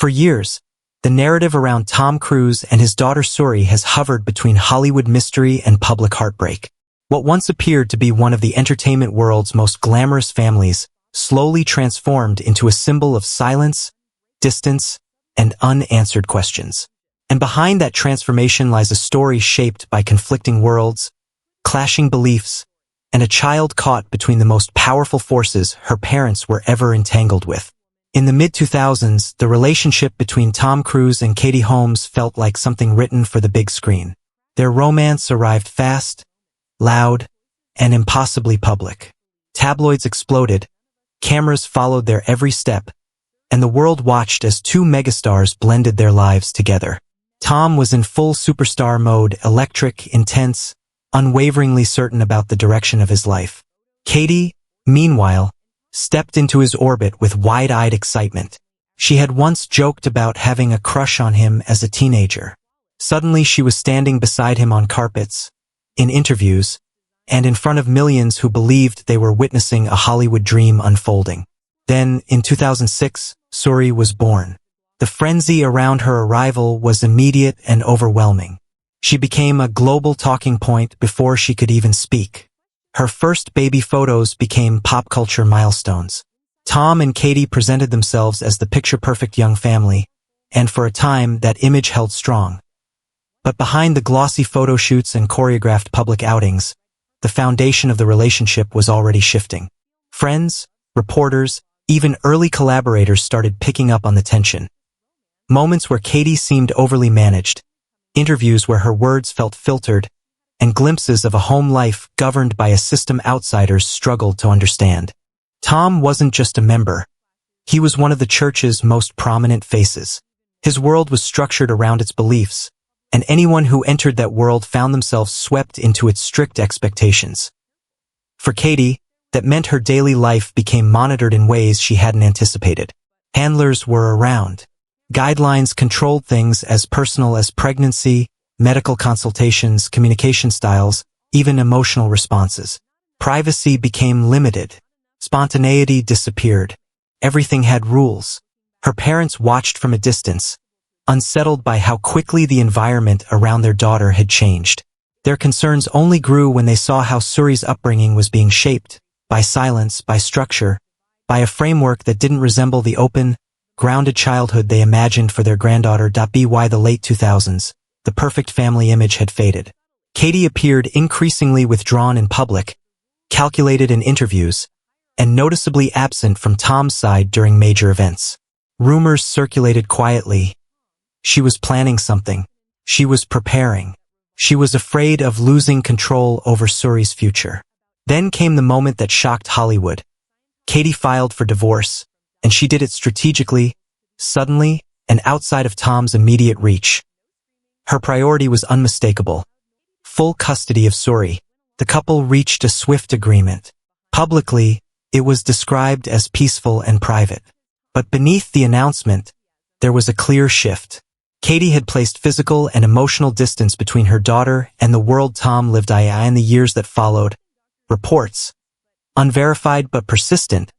For years, the narrative around Tom Cruise and his daughter Suri has hovered between Hollywood mystery and public heartbreak. What once appeared to be one of the entertainment world's most glamorous families slowly transformed into a symbol of silence, distance, and unanswered questions. And behind that transformation lies a story shaped by conflicting worlds, clashing beliefs, and a child caught between the most powerful forces her parents were ever entangled with. In the mid-2000s, the relationship between Tom Cruise and Katie Holmes felt like something written for the big screen. Their romance arrived fast, loud, and impossibly public. Tabloids exploded, cameras followed their every step, and the world watched as two megastars blended their lives together. Tom was in full superstar mode, electric, intense, unwaveringly certain about the direction of his life. Katie, meanwhile, stepped into his orbit with wide-eyed excitement. She had once joked about having a crush on him as a teenager. Suddenly she was standing beside him on carpets, in interviews, and in front of millions who believed they were witnessing a Hollywood dream unfolding. Then, in 2006, Suri was born. The frenzy around her arrival was immediate and overwhelming. She became a global talking point before she could even speak. Her first baby photos became pop culture milestones. Tom and Katie presented themselves as the picture-perfect young family, and for a time that image held strong. But behind the glossy photo shoots and choreographed public outings, the foundation of the relationship was already shifting. Friends, reporters, even early collaborators started picking up on the tension. Moments where Katie seemed overly managed, interviews where her words felt filtered, and glimpses of a home life governed by a system outsiders struggled to understand. Tom wasn't just a member. He was one of the church's most prominent faces. His world was structured around its beliefs, and anyone who entered that world found themselves swept into its strict expectations. For Katie, that meant her daily life became monitored in ways she hadn't anticipated. Handlers were around. Guidelines controlled things as personal as pregnancy, medical consultations, communication styles, even emotional responses. Privacy became limited. Spontaneity disappeared. Everything had rules. Her parents watched from a distance, unsettled by how quickly the environment around their daughter had changed. Their concerns only grew when they saw how Suri's upbringing was being shaped, by silence, by structure, by a framework that didn't resemble the open, grounded childhood they imagined for their granddaughter. By the late 2000s, the perfect family image had faded. Katie appeared increasingly withdrawn in public, calculated in interviews, and noticeably absent from Tom's side during major events. Rumors circulated quietly. She was planning something. She was preparing. She was afraid of losing control over Suri's future. Then came the moment that shocked Hollywood. Katie filed for divorce, and she did it strategically, suddenly, and outside of Tom's immediate reach. Her priority was unmistakable. Full custody of Suri. The couple reached a swift agreement. Publicly, it was described as peaceful and private. But beneath the announcement, there was a clear shift. Katie had placed physical and emotional distance between her daughter and the world Tom lived in the years that followed. Reports, unverified but persistent,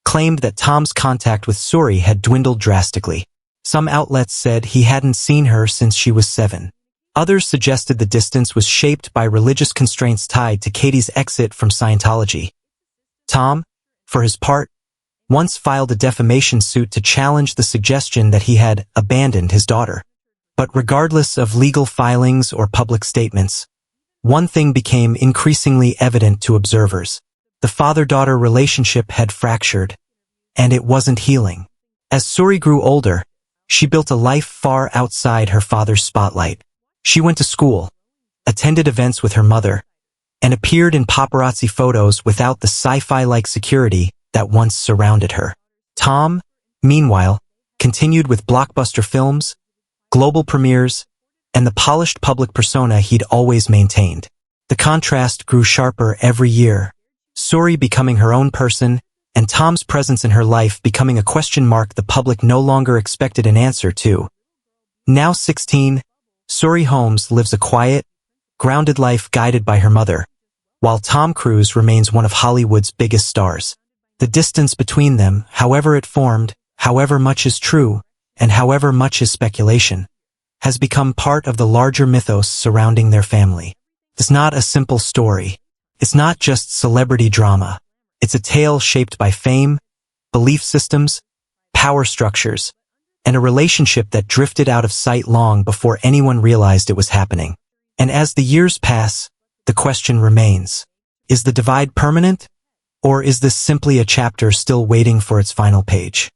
claimed that Tom's contact with Suri had dwindled drastically. Some outlets said he hadn't seen her since she was 7. Others suggested the distance was shaped by religious constraints tied to Katie's exit from Scientology. Tom, for his part, once filed a defamation suit to challenge the suggestion that he had abandoned his daughter. But regardless of legal filings or public statements, one thing became increasingly evident to observers. The father-daughter relationship had fractured, and it wasn't healing. As Suri grew older, she built a life far outside her father's spotlight. She went to school, attended events with her mother, and appeared in paparazzi photos without the sci-fi-like security that once surrounded her. Tom, meanwhile, continued with blockbuster films, global premieres, and the polished public persona he'd always maintained. The contrast grew sharper every year, Suri becoming her own person, and Tom's presence in her life becoming a question mark the public no longer expected an answer to. Now 16, Suri Holmes lives a quiet, grounded life guided by her mother, while Tom Cruise remains one of Hollywood's biggest stars. The distance between them, however it formed, however much is true, and however much is speculation, has become part of the larger mythos surrounding their family. It's not a simple story. It's not just celebrity drama. It's a tale shaped by fame, belief systems, power structures, and a relationship that drifted out of sight long before anyone realized it was happening. And as the years pass, the question remains, is the divide permanent? Or is this simply a chapter still waiting for its final page?